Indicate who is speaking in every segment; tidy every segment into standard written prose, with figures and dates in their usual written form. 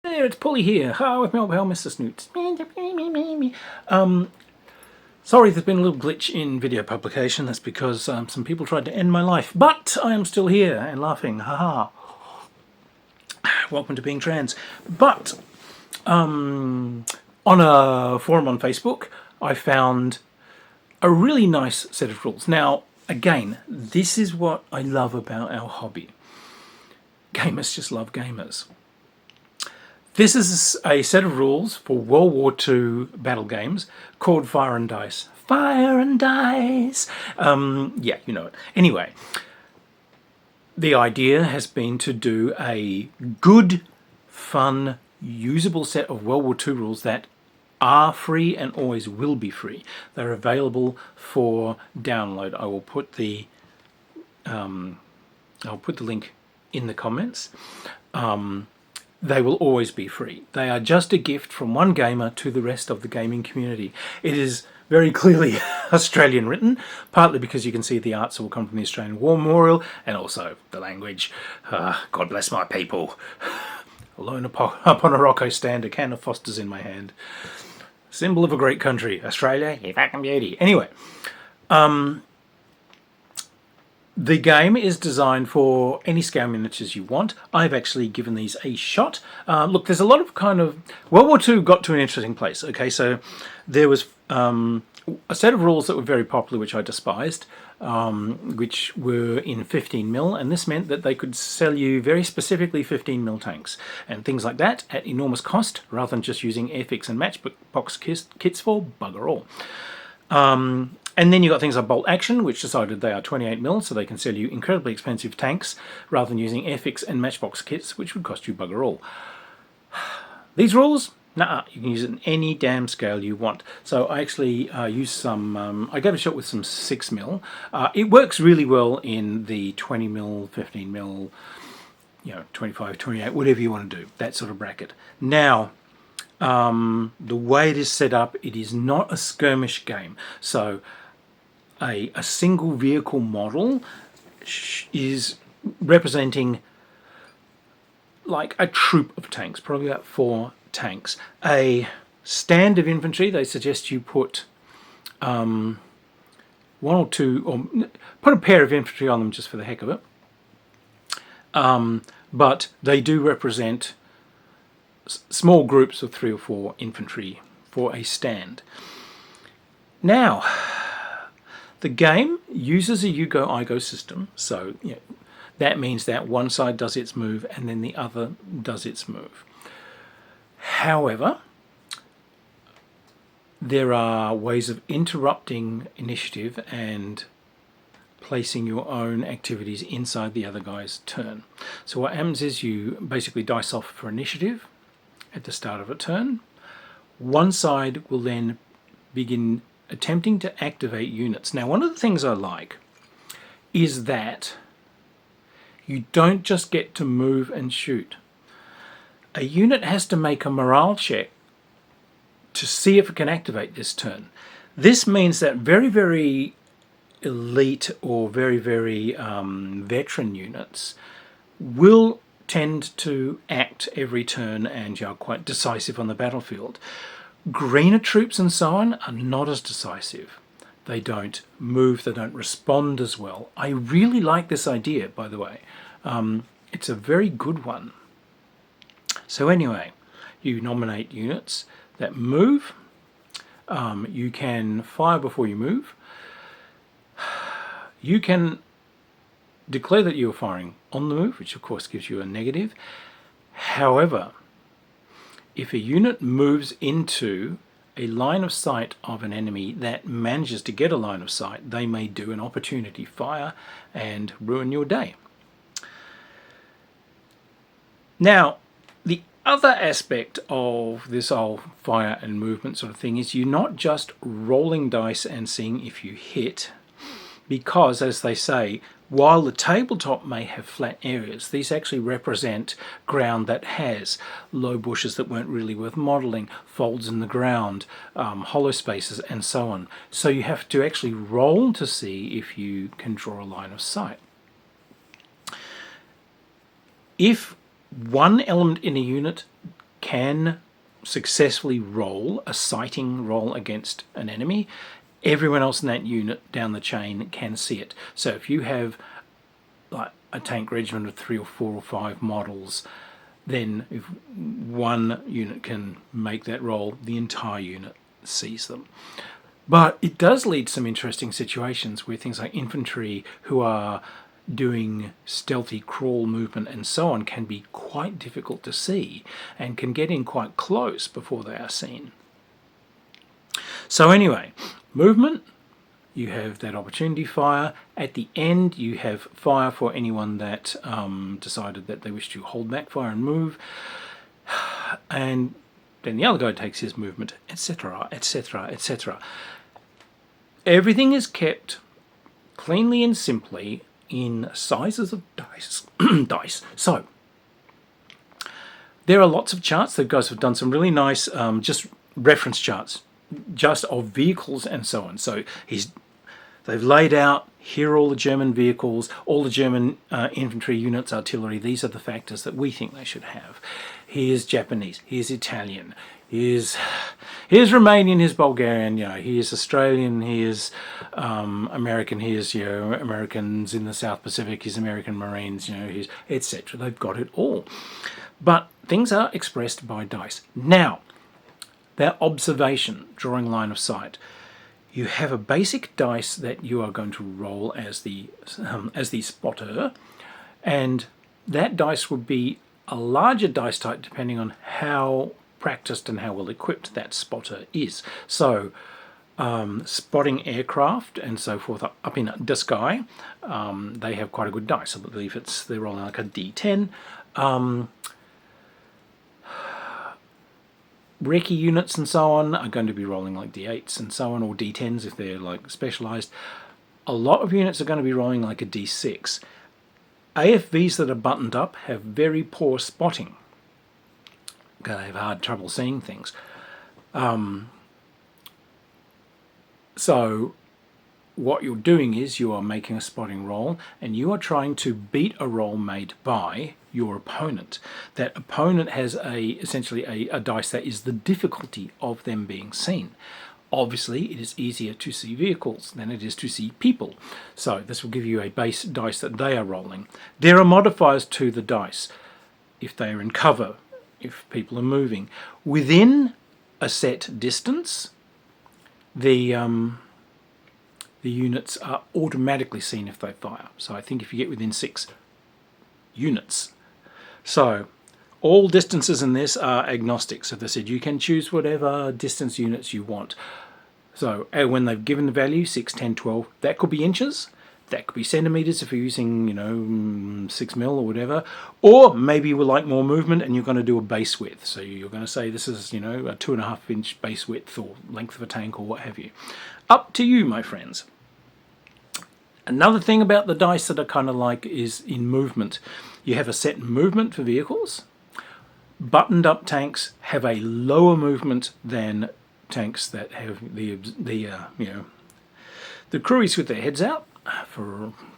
Speaker 1: There, it's Polly here. Hi, with me, Mr. Snoots. Sorry, there's been a little glitch in video publication. That's because some people tried to end my life, but I am still here and laughing. Haha. Welcome to being trans. But on a forum on Facebook, I found a really nice set of rules. Now, again, this is what I love about our hobby. Gamers just love gamers. This is a set of rules for World War II battle games called Fire and Dice. Fire and Dice! Yeah, you know it. Anyway, the idea has been to do a good, fun, usable set of World War II rules that are free and always will be free. They're available for download. I will put the link in the comments. They will always be free. They are just a gift from one gamer to the rest of the gaming community. It is very clearly Australian written, partly because you can see the arts will come from the Australian War Memorial, and also the language. God bless my people. Alone upon a rock I stand, a can of Foster's in my hand. Symbol of a great country. Australia, you fucking beauty. Anyway, the game is designed for any scale miniatures you want. I've actually given these a shot. Look, there's a lot of World War II got to an interesting place. Okay, so there was a set of rules that were very popular, which I despised, which were in 15mm, and this meant that they could sell you very specifically 15mm tanks and things like that at enormous cost, rather than just using Airfix and Matchbox kits for bugger all. And then you got things like Bolt Action, which decided they are 28mm, so they can sell you incredibly expensive tanks rather than using Airfix and Matchbox kits, which would cost you bugger all. These rules, nah, you can use it in any damn scale you want. So I actually used some, I gave it a shot with some 6mm. It works really well in the 20mm, 15mm, 25, 28, whatever you want to do, that sort of bracket. Now, the way it is set up, it is not a skirmish game. So a single vehicle model is representing like a troop of tanks, probably about 4 tanks. A stand of infantry, they suggest you put 1 or 2, or put a pair of infantry on them just for the heck of it. But they do represent small groups of 3 or 4 infantry for a stand. Now, the game uses a you-go-I-go system, so that means that one side does its move and then the other does its move. However, there are ways of interrupting initiative and placing your own activities inside the other guy's turn. So what happens is you basically dice off for initiative at the start of a turn. One side will then begin attempting to activate units. Now, one of the things I like is that you don't just get to move and shoot. A unit has to make a morale check to see if it can activate this turn. This means that very, very elite or very, very veteran units will tend to act every turn and are quite decisive on the battlefield. Greener troops and so on are not as decisive. They don't move, they don't respond as well. I really like this idea, by the way. It's a very good one. So anyway, you nominate units that move. You can fire before you move. You can declare that you're firing on the move, which of course gives you a negative. However, if a unit moves into a line of sight of an enemy that manages to get a line of sight, they may do an opportunity fire and ruin your day. Now, the other aspect of this whole fire and movement sort of thing is you're not just rolling dice and seeing if you hit, because, as they say, while the tabletop may have flat areas, these actually represent ground that has low bushes that weren't really worth modelling, folds in the ground, hollow spaces, and so on. So you have to actually roll to see if you can draw a line of sight. If one element in a unit can successfully roll a sighting roll against an enemy, everyone else in that unit down the chain can see it. So if you have like a tank regiment of 3 or 4 or 5 models, then if one unit can make that roll, the entire unit sees them. But it does lead to some interesting situations where things like infantry who are doing stealthy crawl movement and so on can be quite difficult to see and can get in quite close before they are seen. So anyway, movement, you have that opportunity fire. At the end, you have fire for anyone that decided that they wish to hold back fire and move. And then the other guy takes his movement, etc., etc., etc. Everything is kept cleanly and simply in sizes of dice. So there are lots of charts. The guys have done some really nice just reference charts just of vehicles and so on. So they've laid out, here are all the German vehicles, all the German infantry units, artillery. These are the factors that we think they should have. Here's Japanese, here's Italian, here's Romanian, here's Bulgarian, here's Australian, here's American, here's Americans in the South Pacific, here's American Marines, here's etc. They've got it all. But things are expressed by dice. Now, that observation, drawing line of sight. You have a basic dice that you are going to roll as the spotter, and that dice would be a larger dice type depending on how practiced and how well equipped that spotter is. So spotting aircraft and so forth up in the sky, they have quite a good dice. I believe they're rolling like a D10. Recce units and so on are going to be rolling like D8s and so on, or D10s if they're like specialized. A lot of units are going to be rolling like a D6. AFVs that are buttoned up have very poor spotting. They have hard trouble seeing things. So what you're doing is you are making a spotting roll and you are trying to beat a roll made by your opponent. That opponent has essentially a dice that is the difficulty of them being seen. Obviously, it is easier to see vehicles than it is to see people. So this will give you a base dice that they are rolling. There are modifiers to the dice. If they are in cover, if people are moving. Within a set distance, the units are automatically seen if they fire. So I think if you get within 6 units. So all distances in this are agnostic. So they said you can choose whatever distance units you want. So when they've given the value, 6, 10, 12, that could be inches. That could be centimetres if you're using, 6 mil or whatever. Or maybe you would like more movement and you're going to do a base width. So you're going to say this is, a 2.5 inch base width or length of a tank or what have you. Up to you, my friends. Another thing about the dice that I kind of like is in movement. You have a set movement for vehicles. Buttoned up tanks have a lower movement than tanks that have the crewies with their heads out.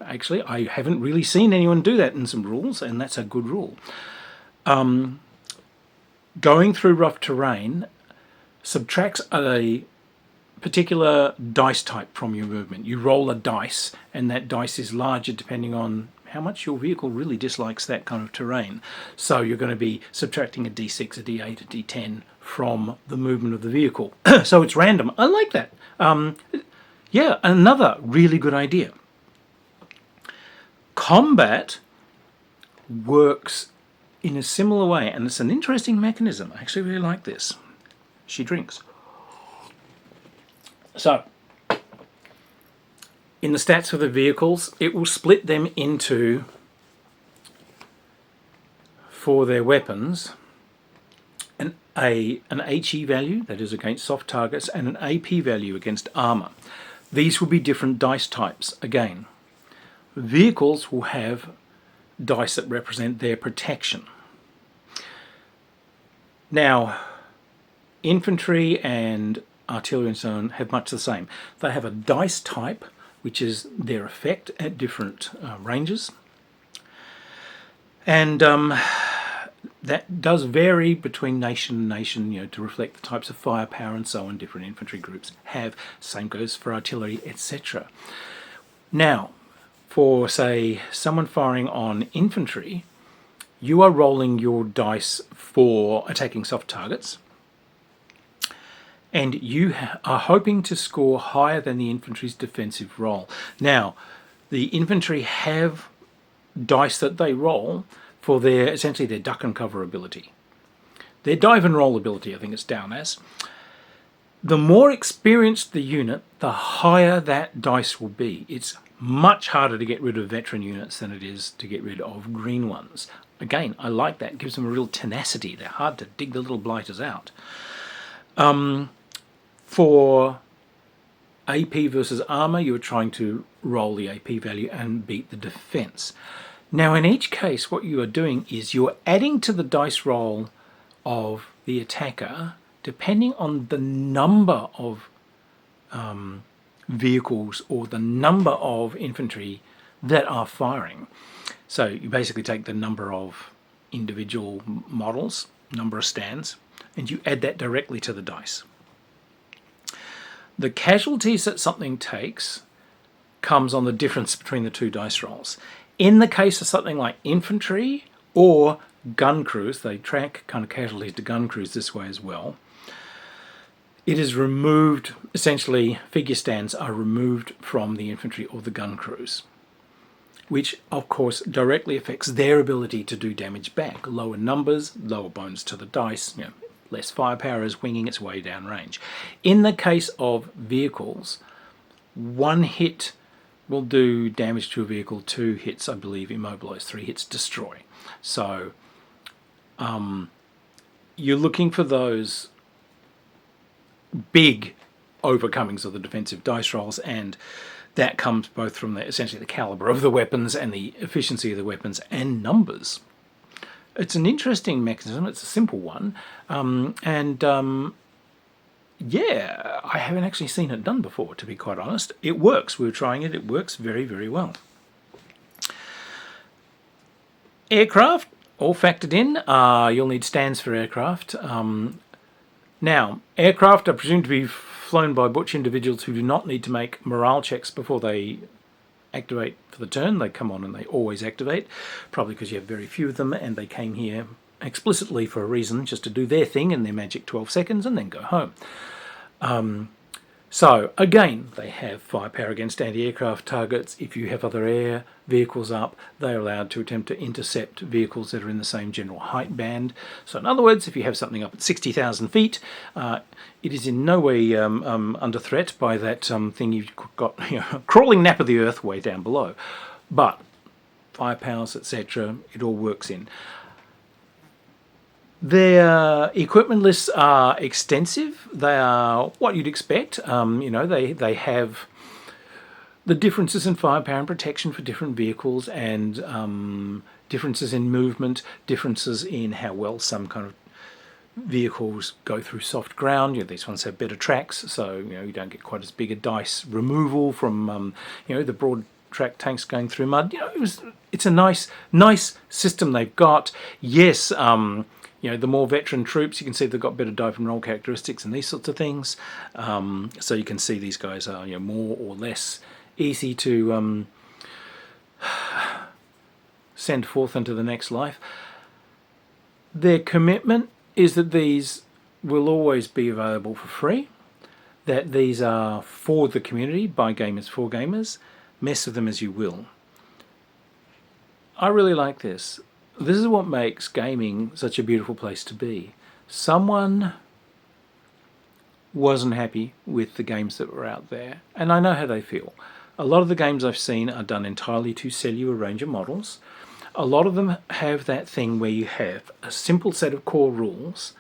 Speaker 1: Actually, I haven't really seen anyone do that in some rules, and that's a good rule. Going through rough terrain subtracts a particular dice type from your movement. You roll a dice, and that dice is larger depending on how much your vehicle really dislikes that kind of terrain. So you're going to be subtracting a D6, a D8, a D10 from the movement of the vehicle. So it's random. I like that. Yeah, another really good idea. Combat works in a similar way, and it's an interesting mechanism. I actually really like this. She drinks. So, in the stats for the vehicles, it will split them into, for their weapons, an HE value, that is against soft targets, and an AP value against armour. These will be different dice types again. Vehicles will have dice that represent their protection. Now, infantry and artillery and so on have much the same. They have a dice type, which is their effect at different ranges. And that does vary between nation and nation, to reflect the types of firepower and so on different infantry groups have. Same goes for artillery, etc. Now, for, say, someone firing on infantry, you are rolling your dice for attacking soft targets, and you are hoping to score higher than the infantry's defensive roll. Now, the infantry have dice that they roll for essentially their duck and cover ability. Their dive and roll ability, I think it's down as. The more experienced the unit, the higher that dice will be. It's much harder to get rid of veteran units than it is to get rid of green ones. Again, I like that. It gives them a real tenacity. They're hard to dig the little blighters out. For AP versus armor, you're trying to roll the AP value and beat the defense. Now, in each case, what you are doing is you're adding to the dice roll of the attacker depending on the number of vehicles or the number of infantry that are firing. So you basically take the number of individual models, number of stands, and you add that directly to the dice. The casualties that something takes comes on the difference between the two dice rolls. In the case of something like infantry or gun crews, they track kind of casualties to gun crews this way as well. It is removed, essentially figure stands are removed from the infantry or the gun crews, which of course directly affects their ability to do damage back. Lower numbers, lower bonus to the dice, less firepower is winging its way down range. In the case of vehicles, one hit will do damage to a vehicle, 2 hits, I believe, immobilize, 3 hits, destroy. So you're looking for those big overcomings of the defensive dice rolls, and that comes both from essentially the caliber of the weapons and the efficiency of the weapons and numbers. It's an interesting mechanism. It's a simple one. Yeah, I haven't actually seen it done before, to be quite honest. It works. We were trying it. It works very, very well. Aircraft, all factored in. You'll need stands for aircraft. Now, aircraft are presumed to be flown by butch individuals who do not need to make morale checks before they activate for the turn. They come on and they always activate, probably because you have very few of them and they came here explicitly for a reason, just to do their thing in their magic 12 seconds and then go home. So again, they have firepower against anti-aircraft targets. If you have other air vehicles up, they're allowed to attempt to intercept vehicles that are in the same general height band. So in other words, if you have something up at 60,000 feet, it is in no way under threat by that thing you've got, crawling nap of the earth way down below. But firepowers, etc., it all works in. Their equipment lists are extensive. They are what you'd expect. They have the differences in firepower and protection for different vehicles, and differences in movement, differences in how well some kind of vehicles go through soft ground. These ones have better tracks, so you don't get quite as big a dice removal from the broad track tanks going through mud. It's a nice system they've got. Yes. The more veteran troops, you can see they've got better dive and roll characteristics and these sorts of things. So you can see these guys are more or less easy to send forth into the next life. Their commitment is that these will always be available for free, that these are for the community, by gamers for gamers. Mess with them as you will. I really like this. This is what makes gaming such a beautiful place to be. Someone wasn't happy with the games that were out there, and I know how they feel. A lot of the games I've seen are done entirely to sell you a range of models. A lot of them have that thing where you have a simple set of core rules,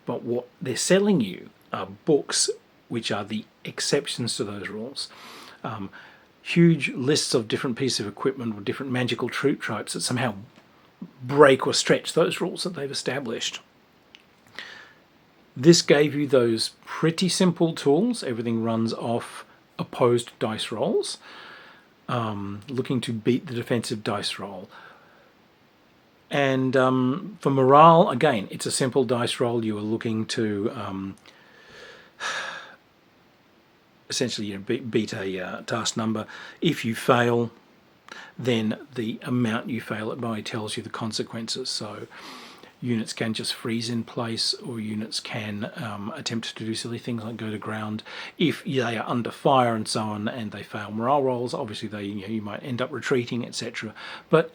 Speaker 1: but what they're selling you are books which are the exceptions to those rules. Huge lists of different pieces of equipment or different magical troop types that somehow break or stretch those rules that they've established. This gave you those pretty simple tools. Everything runs off opposed dice rolls, looking to beat the defensive dice roll. And for morale, again, it's a simple dice roll. You are looking to essentially beat a task number. If you fail, then the amount you fail it by tells you the consequences. So units can just freeze in place, or units can attempt to do silly things like go to ground. If they are under fire and so on, and they fail morale rolls, obviously you might end up retreating, etc. But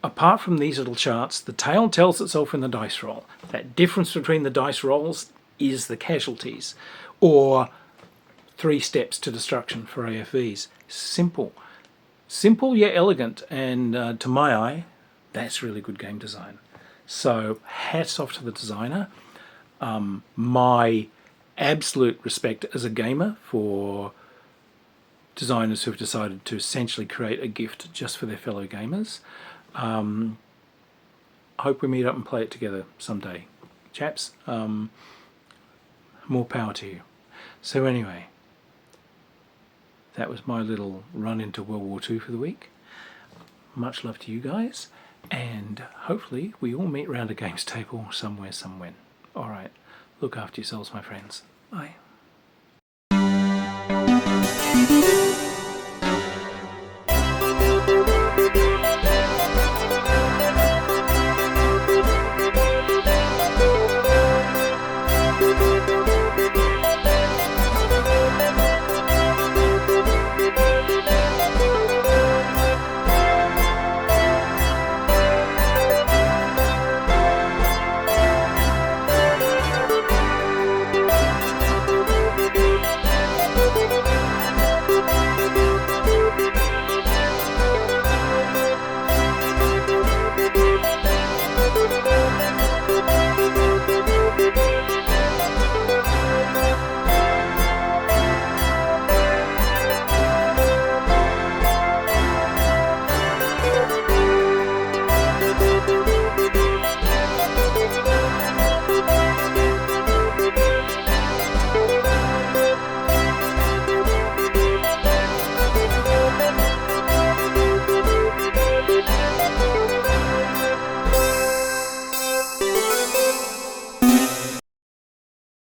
Speaker 1: apart from these little charts, the tale tells itself in the dice roll. That difference between the dice rolls is the casualties, or 3 steps to destruction for AFVs. Simple yet elegant, and to my eye, that's really good game design. So hats off to the designer. My absolute respect as a gamer for designers who've decided to essentially create a gift just for their fellow gamers. I hope we meet up and play it together someday, chaps. More power to you. So anyway, that was my little run into World War II for the week. Much love to you guys, and hopefully we all meet around a games table somewhere, somewhen. Alright, look after yourselves, my friends. Bye.